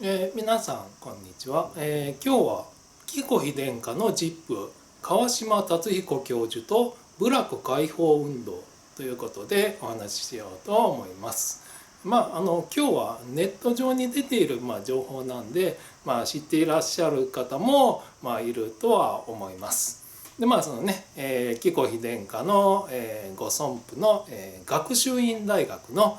皆さんこんにちは。今日は紀子妃殿下の実父川島達彦教授と部落解放運動ということでお話ししようと思います。今日はネット上に出ている情報なんで、知っていらっしゃる方もいるとは思います。でそのね、紀子妃殿下の、ご孫父の、学習院大学の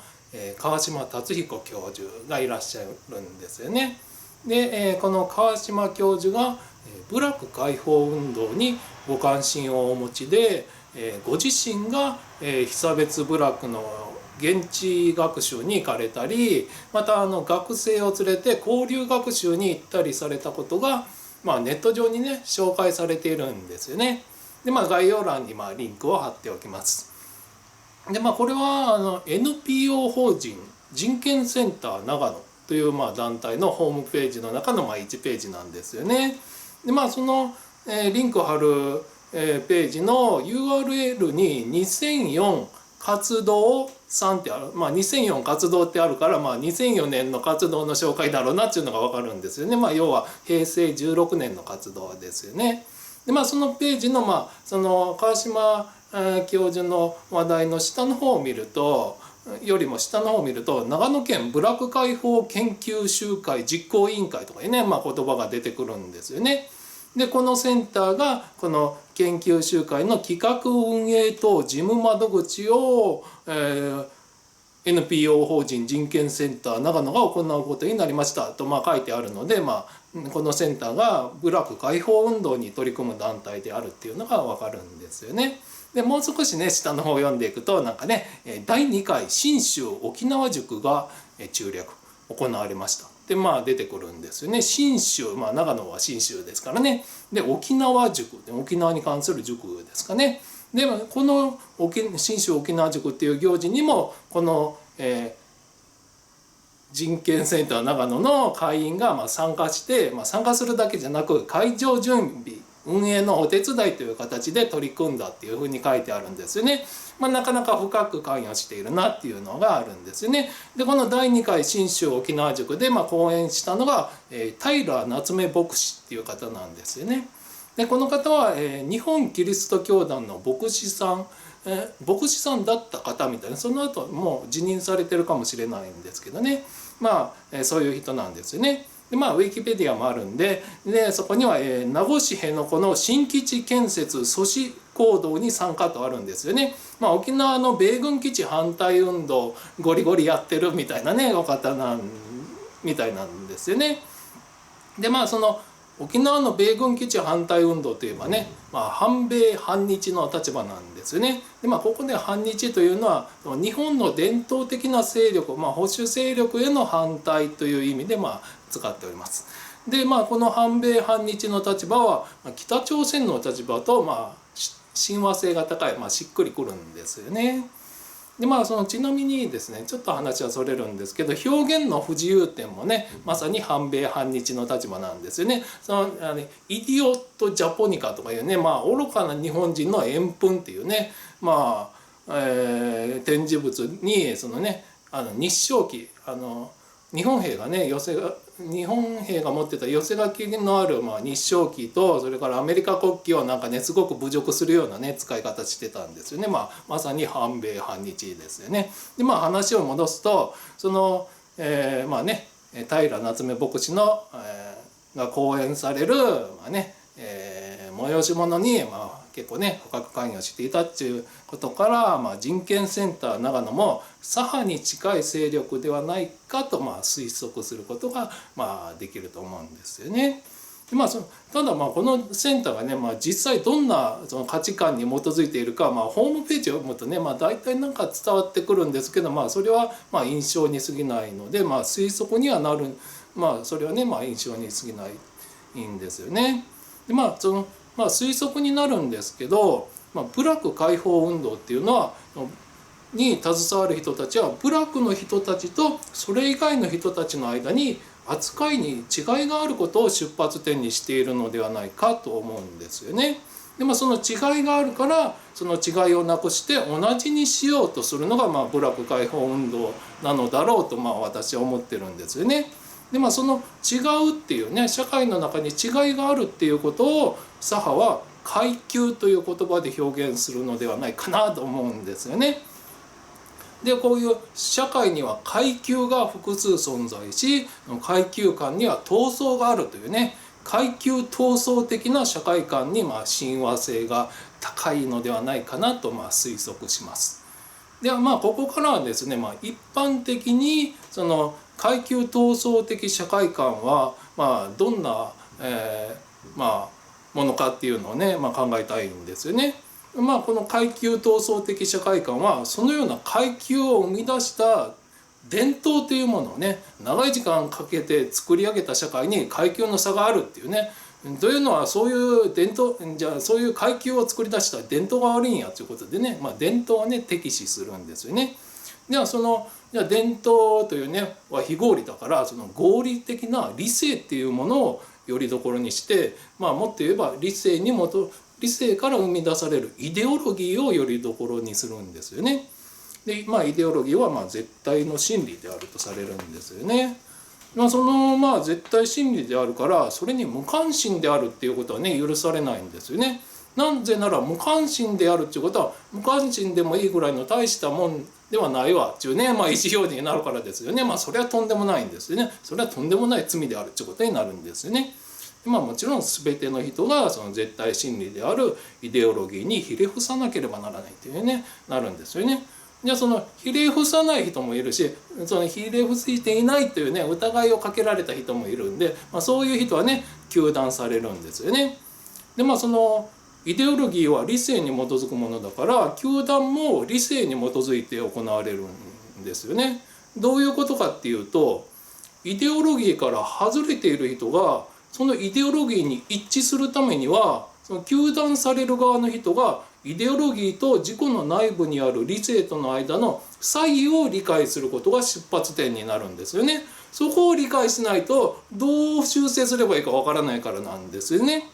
川島達彦教授がいらっしゃるんですよね。でこの川島教授が部落解放運動にご関心をお持ちで、ご自身が被差別部落の現地学習に行かれたり、また学生を連れて交流学習に行ったりされたことが、ネット上にね紹介されているんですよね。で概要欄にリンクを貼っておきます。でこれはNPO 法人人権センター長野という団体のホームページの中の1ページなんですよね。でそのリンクを貼るページの URL に2004活動さんってある、2004活動ってあるから2004年の活動の紹介だろうなっていうのが分かるんですよね。要は平成16年の活動ですよね。でそのページのその川島教授の話題の下の方を見ると長野県部落解放研究集会実行委員会とかいうね、言葉が出てくるんですよね。でこのセンターがこの研究集会の企画運営等事務窓口を、NPO 法人人権センター長野が行うことになりましたと書いてあるので、このセンターが部落解放運動に取り組む団体であるっていうのが分かるんですよね。でもう少しね下の方を読んでいくと第2回信州沖縄塾が中略行われましたで出てくるんですよね。信州長野は信州ですからね。で沖縄塾沖縄に関する塾ですかね。でこの信州沖縄塾っていう行事にもこの、人権センター長野の会員が参加して、参加するだけじゃなく会場準備運営のお手伝いという形で取り組んだっていうふうに書いてあるんですよね。なかなか深く関与しているなっていうのがあるんですよね。でこの第2回信州沖縄塾で講演したのが平夏目牧師っていう方なんですよね。でこの方は日本キリスト教団の牧師さんだった方みたいな、その後もう辞任されてるかもしれないんですけどね、そういう人なんですよね。でウィキペディアもあるんで、そこには名護市辺野古の新基地建設阻止行動に参加とあるんですよね。沖縄の米軍基地反対運動ゴリゴリやってるみたいなねお方みたいなんですよね。でその沖縄の米軍基地反対運動といえばね、反米反日の立場なんですよね。でここで反日というのは日本の伝統的な勢力、保守勢力への反対という意味で使っております。でこの反米反日の立場は北朝鮮の立場と親和性が高い、しっくりくるんですよね。でちなみにですねちょっと話はそれるんですけど、表現の不自由点もねまさに反米反日の立場なんですよね。イディオット・ジャポニカとかいうね愚かな日本人の円墳っていうね展示物に日章旗日本兵が持ってた寄せ書きのある日章旗と、それからアメリカ国旗をすごく侮辱するような使い方してたんですよね。まさに反米反日ですよね。で話を戻すと平夏目牧師の、が講演される催し物に結構深く関与していたっていうことから、人権センター長野も左派に近い勢力ではないかと推測することができると思うんですよね。でただこのセンターがね、実際どんなその価値観に基づいているか、ホームページを読むとね、大体伝わってくるんですけど、それは印象に過ぎないので、推測にはなる、それはね、印象に過ぎないんですよね。で推測になるんですけど、部落解放運動っていうのはに携わる人たちは部落の人たちとそれ以外の人たちの間に扱いに違いがあることを出発点にしているのではないかと思うんですよね。でその違いがあるからその違いをなくして同じにしようとするのが部落解放運動なのだろうと私は思ってるんですよね。でその違うっていうね、社会の中に違いがあるっていうことを左派は階級という言葉で表現するのではないかなと思うんですよね。でこういう社会には階級が複数存在し、階級間には闘争があるというね、階級闘争的な社会観に親和性が高いのではないかなと推測します。ではここからはですね、一般的にその階級闘争的社会観はどんな、ものかっていうのをね、考えたいんですよね。この階級闘争的社会観はそのような階級を生み出した伝統というものをね、長い時間かけて作り上げた社会に階級の差があるっていうね、というのはそういう伝統、じゃあそういう階級を作り出した伝統が悪いんやということでね、伝統はね敵視するんですよね。ではじゃあ伝統というねは非合理だから、その合理的な理性っていうものをよりどころにして、もっと言えば理性から生み出されるイデオロギーをよりどころにするんですよね。でイデオロギーは絶対の真理であるとされるんですよね。その絶対真理であるから、それに無関心であるっていうことはね許されないんですよね。なぜなら無関心であるっていうことは、無関心でもいいぐらいの大したもんではないわっていうね、意思表示になるからですよね。それはとんでもないんですよね。それはとんでもない罪であるっていうことになるんですよね。もちろん全ての人がその絶対真理であるイデオロギーにひれ伏さなければならないというねなるんですよね。じゃあそのひれ伏さない人もいるし、そのひれ伏していないというね疑いをかけられた人もいるんで、そういう人はね糾弾されるんですよね。でそのイデオロギーは理性に基づくものだから、糾弾も理性に基づいて行われるんですよね。どういうことかっていうと、イデオロギーから外れている人がそのイデオロギーに一致するためには、その糾弾される側の人がイデオロギーと自己の内部にある理性との間の差異を理解することが出発点になるんですよね。そこを理解しないとどう修正すればいいかわからないからなんですよね。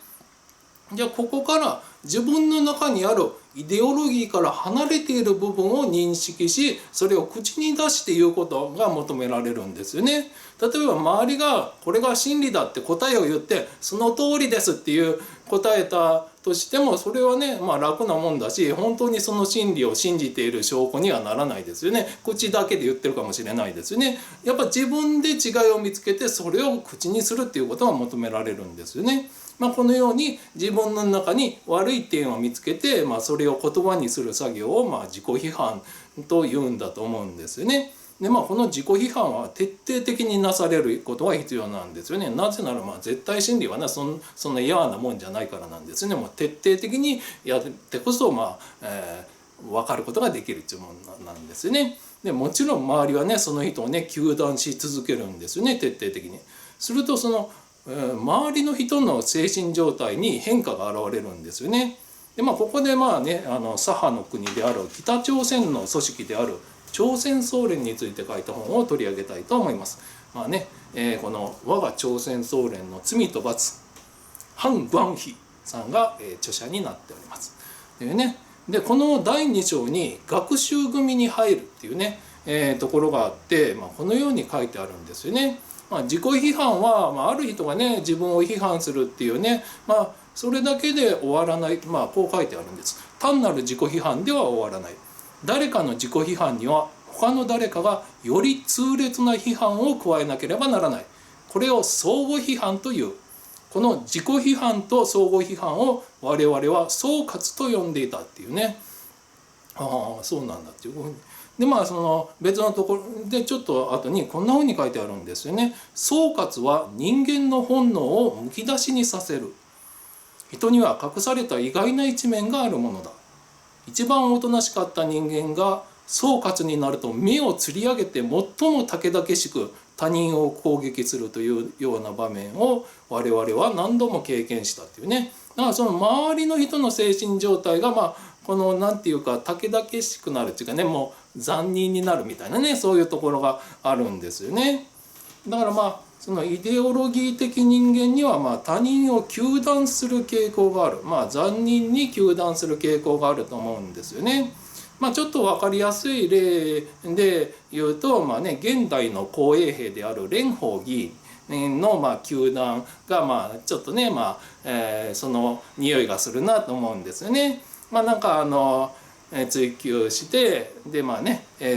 じゃあここから自分の中にあるイデオロギーから離れている部分を認識し、それを口に出して言うことが求められるんですよね。例えば周りがこれが真理だって答えを言って、その通りですっていう答えたとしても、それはね楽なもんだし、本当にその真理を信じている証拠にはならないですよね。口だけで言ってるかもしれないですよね。やっぱ自分で違いを見つけてそれを口にするっていうことが求められるんですよね。このように自分の中に悪い点を見つけて、それを言葉にする作業を自己批判と言うんだと思うんですよね。でこの自己批判は徹底的になされることが必要なんですよね。なぜなら絶対真理はねそんな嫌なもんじゃないからなんですね。徹底的にやってこそ分かることができるっていうものなんですよね。でもちろん周りはねその人をね糾弾し続けるんですよね、徹底的に。するとその周りの人の精神状態に変化が現れるんですよね。でここで左派の国である北朝鮮の組織である朝鮮総連について書いた本を取り上げたいと思います。この「我が朝鮮総連の罪と罰」、ハン・グァンヒさんが著者になっております。でこの第2章に「学習組に入る」っていうね、ところがあって、このように書いてあるんですよね。自己批判は、ある人がね自分を批判するっていうね、それだけで終わらない、こう書いてあるんです。単なる自己批判では終わらない。誰かの自己批判には他の誰かがより痛烈な批判を加えなければならない。これを相互批判という。この自己批判と相互批判を我々は総括と呼んでいたっていうね。そうなんだっていうふうに。でその別のところでちょっと後にこんなふうに書いてあるんですよね。総括は人間の本能をむき出しにさせる。人には隠された意外な一面があるものだ。一番おとなしかった人間が総括になると目をつり上げて最もたけだけしく他人を攻撃するというような場面を我々は何度も経験したっていうね。だからその周りの人の精神状態がこのなんていうかたけだけしくなるっていうかね、もう残忍になるみたいなね、そういうところがあるんですよね。だからそのイデオロギー的人間には他人を糾弾する傾向がある、残忍に糾弾する傾向があると思うんですよね。ちょっと分かりやすい例で言うと、現代の紅衛兵である蓮舫議員の糾弾がちょっとねその匂いがするなと思うんですよね。なんか追及してで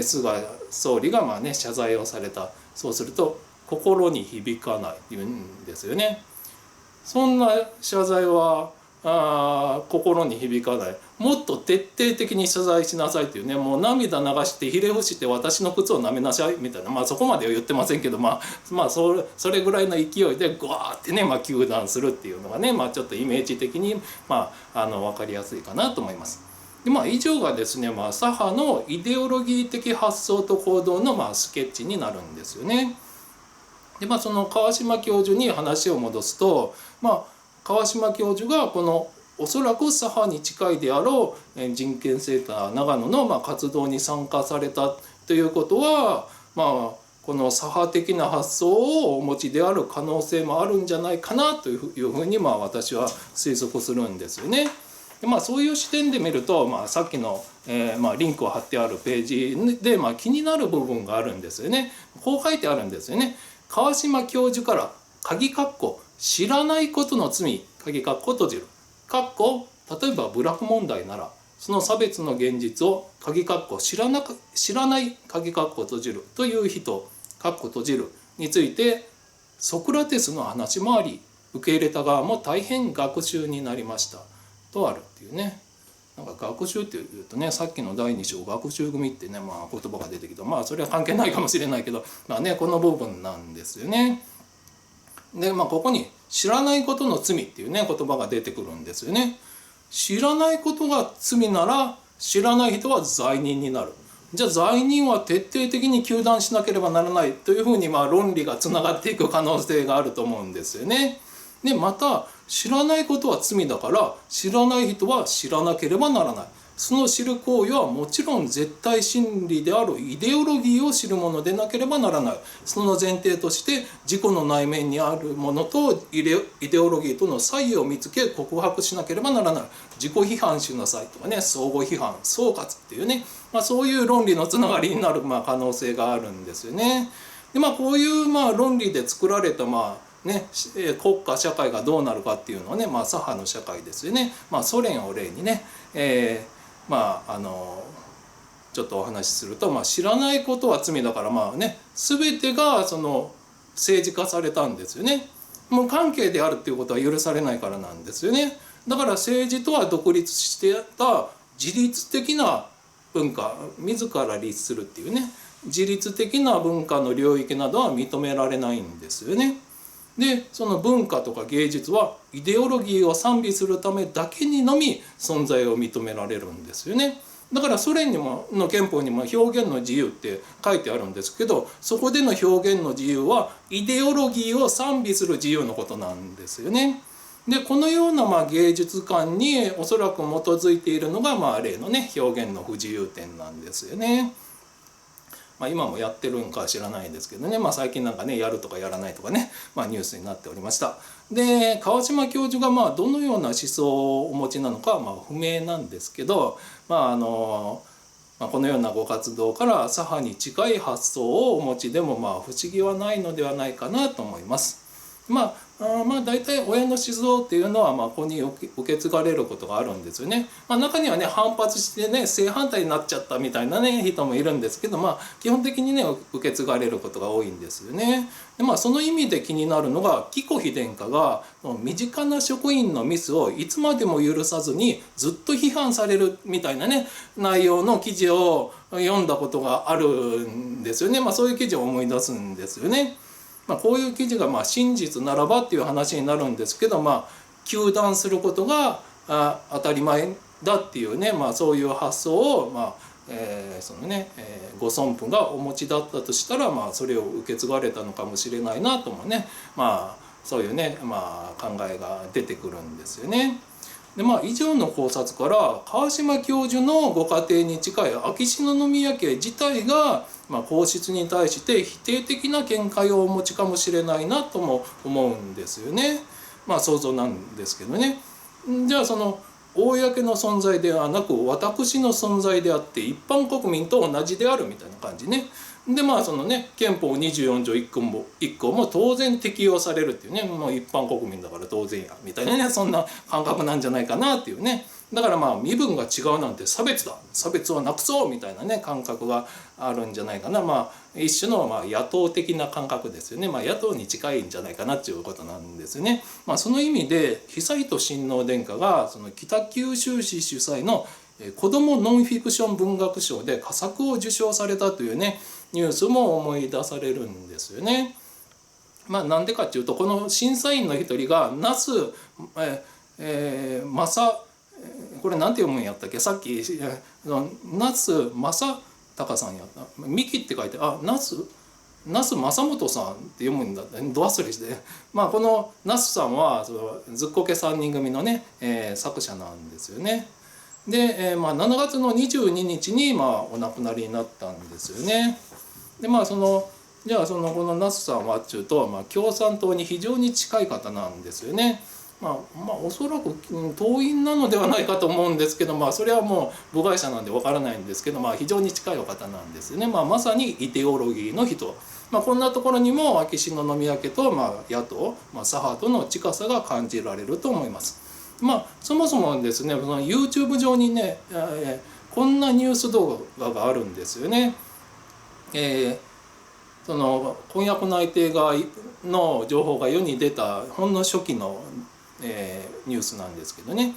菅総理が謝罪をされた。そうすると心に響かないっていうんですよね。そんな謝罪は心に響かない。もっと徹底的に謝罪しなさいっていうね、もう涙流してひれ伏して私の靴を舐めなさいみたいな、そこまでは言ってませんけどそれぐらいの勢いでグワーってね糾弾するっていうのがねちょっとイメージ的に分かりやすいかなと思います。で以上がですね左派のイデオロギー的発想と行動のスケッチになるんですよね。でその川島教授に話を戻すと、川島教授がこのおそらく左派に近いであろう人権センター長野の活動に参加されたということはこの左派的な発想をお持ちである可能性もあるんじゃないかなというふうに私は推測するんですよね。でそういう視点で見ると、さっきの、リンクを貼ってあるページで、気になる部分があるんですよね。こう書いてあるんですよね。川島教授から鍵括弧知らないことの罪鍵括弧閉じる括弧例えば部落問題ならその差別の現実を鍵括弧知らない鍵括弧閉じるという人括弧閉じるについてソクラテスの話もあり受け入れた側も大変学習になりましたとあるっていうね。なんか学習っていうとねさっきの第2章学習組ってね言葉が出てきてそれは関係ないかもしれないけどこの部分なんですよね。でここに「知らないことの罪」っていうね言葉が出てくるんですよね。知らないことが罪なら知らない人は罪人になる。じゃあ罪人は徹底的に糾弾しなければならないというふうに論理がつながっていく可能性があると思うんですよね。でまた知らないことは罪だから知らない人は知らなければならない。その知る行為はもちろん絶対真理であるイデオロギーを知るものでなければならない。その前提として自己の内面にあるものとイデオロギーとの差異を見つけ告白しなければならない。自己批判しなさいとかね相互批判総括っていうね、そういう論理のつながりになる可能性があるんですよね。でこういう論理で作られた国家社会がどうなるかっていうのはね左派の社会ですよね。ソ連を例にね、ちょっとお話しすると、知らないことは罪だから全てがその政治化されたんですよね。無関係であるっていうことは許されないからなんですよね。だから政治とは独立してた自律的な文化自ら律するっていうね自律的な文化の領域などは認められないんですよね。でその文化とか芸術はイデオロギーを賛美するためだけにのみ存在を認められるんですよね。だからソ連の憲法にも表現の自由って書いてあるんですけどそこでの表現の自由はイデオロギーを賛美する自由のことなんですよね。でこのような芸術観におそらく基づいているのが例のね表現の不自由展なんですよね。今もやってるんか知らないんですけどね、最近なんかねやるとかやらないとかね、ニュースになっておりました。で川島教授がどのような思想をお持ちなのかは不明なんですけど、このようなご活動から左派に近い発想をお持ちでも不思議はないのではないかなと思います。大体親の思想っていうのはここに受け継がれることがあるんですよね。中にはね反発してね正反対になっちゃったみたいなね人もいるんですけど基本的にね受け継がれることが多いんですよね。でその意味で気になるのが紀子妃殿下が身近な職員のミスをいつまでも許さずにずっと批判されるみたいなね内容の記事を読んだことがあるんですよね。そういう記事を思い出すんですよね。こういう記事が真実ならばっていう話になるんですけど糾弾することが当たり前だっていうねそういう発想をそのねご尊父がお持ちだったとしたらそれを受け継がれたのかもしれないなともねそういうね考えが出てくるんですよね。で以上の考察から川島教授のご家庭に近い秋篠宮家自体が皇室に対して否定的な見解をお持ちかもしれないなとも思うんですよね。想像なんですけどね。じゃあその公の存在ではなく私の存在であって一般国民と同じであるみたいな感じね。でそのね憲法24条1項も当然適用されるっていうね、もう一般国民だから当然やみたいなね、そんな感覚なんじゃないかなっていうね。だから身分が違うなんて差別だ、差別をなくそうみたいなね感覚があるんじゃないかな。一種の野党的な感覚ですよね。野党に近いんじゃないかなっていうことなんですよね。その意味で悠仁親王殿下がその北九州市主催の子どもノンフィクション文学賞で佳作を受賞されたというねニュースも思い出されるんですよね。なんでかっていうと、この審査員の一人が那須これなんて読むんやったっけ、さっき那須正隆さんやった、ミキって書いて那須正元さんって読むんだってど忘れして、この那須さんはずっこけ3人組のね、作者なんですよね。で、7月の22日にお亡くなりになったんですよね。でこの那須さんはっていうと、共産党に非常に近い方なんですよね。おそらく党員なのではないかと思うんですけど、それはもう部外者なんでわからないんですけど、非常に近いお方なんですよね。まさにイデオロギーの人、こんなところにも秋篠宮家と野党、左派との近さが感じられると思います。そもそもですね、その YouTube 上にね、こんなニュース動画があるんですよね。その婚約内定の情報が世に出たほんの初期のニュースなんですけどね、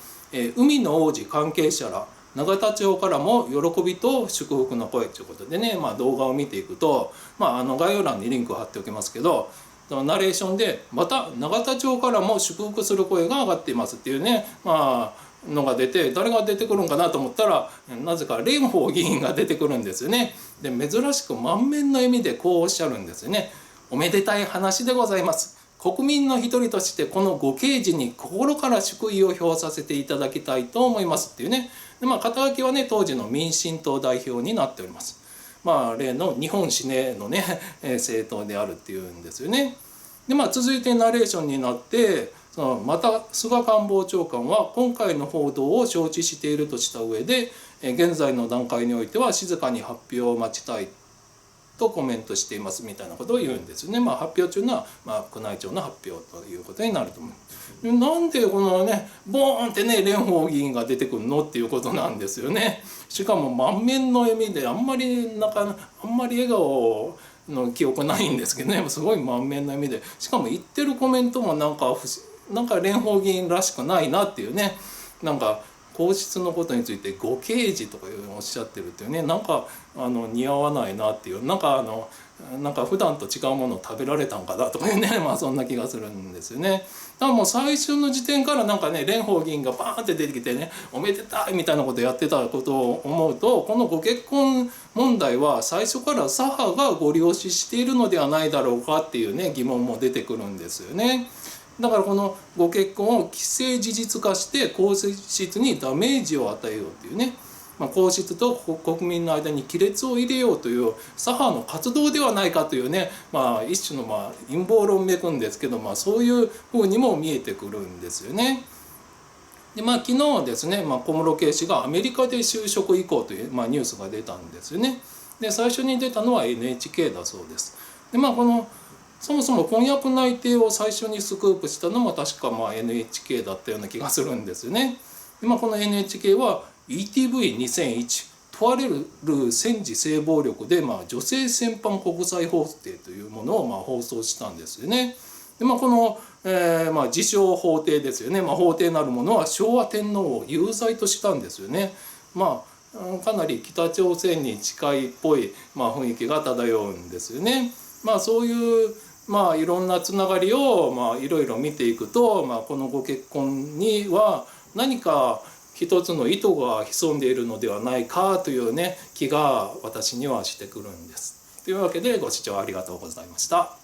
海の王子関係者ら永田町からも喜びと祝福の声ということでね、動画を見ていくと、概要欄にリンクを貼っておきますけど、ナレーションでまた永田町からも祝福する声が上がっていますっていうね、のが出て、誰が出てくるんかなと思ったら、なぜか蓮舫議員が出てくるんですよね。で珍しく満面の笑みでこうおっしゃるんですよね。おめでたい話でございます。国民の一人としてこのご慶事に心から祝意を表させていただきたいと思いますっていうね。で肩書きはね当時の民進党代表になっております。例の日本死ねのね政党であるっていうんですよね。で続いてナレーションになって、また菅官房長官は今回の報道を承知しているとした上で、現在の段階においては静かに発表を待ちたいとコメントしていますみたいなことを言うんですよね。発表というのは、宮内庁の発表ということになると思う。なんでこのねボーンってね蓮舫議員が出てくるのっていうことなんですよね。しかも満面の笑みであんまり笑顔の記憶ないんですけどね、すごい満面の笑みで、しかも言ってるコメントもなんか蓮舫議員らしくないなっていうね、皇室のことについてご慶事とかおっしゃってるっていうね、似合わないなっていう、普段と違うものを食べられたんかなとかいうね、そんな気がするんですよね。だからもう最初の時点から蓮舫議員がバーンって出てきてね、おめでたいみたいなことやってたことを思うと、このご結婚問題は最初から左派がご了承しているのではないだろうかっていうね疑問も出てくるんですよね。だからこのご結婚を既成事実化して皇室にダメージを与えようというね、皇室と国民の間に亀裂を入れようという左派の活動ではないかというね、一種の陰謀論めくんですけど、そういうふうにも見えてくるんですよね。で昨日ですね、小室圭氏がアメリカで就職以降という、ニュースが出たんですよね。で最初に出たのは NHK だそうです。でそもそも婚約内定を最初にスクープしたのも確かNHK だったような気がするんですよね。でこの NHK は ETV2001 問われる戦時性暴力で女性戦犯国際法廷というものを放送したんですよね。でこの、自称法廷ですよね。法廷なるものは昭和天皇を有罪としたんですよね。かなり北朝鮮に近いっぽい、雰囲気が漂うんですよね。そういういろんなつながりをいろいろ見ていくと、このご結婚には何か一つの意図が潜んでいるのではないかというね気が私にはしてくるんです。というわけでご視聴ありがとうございました。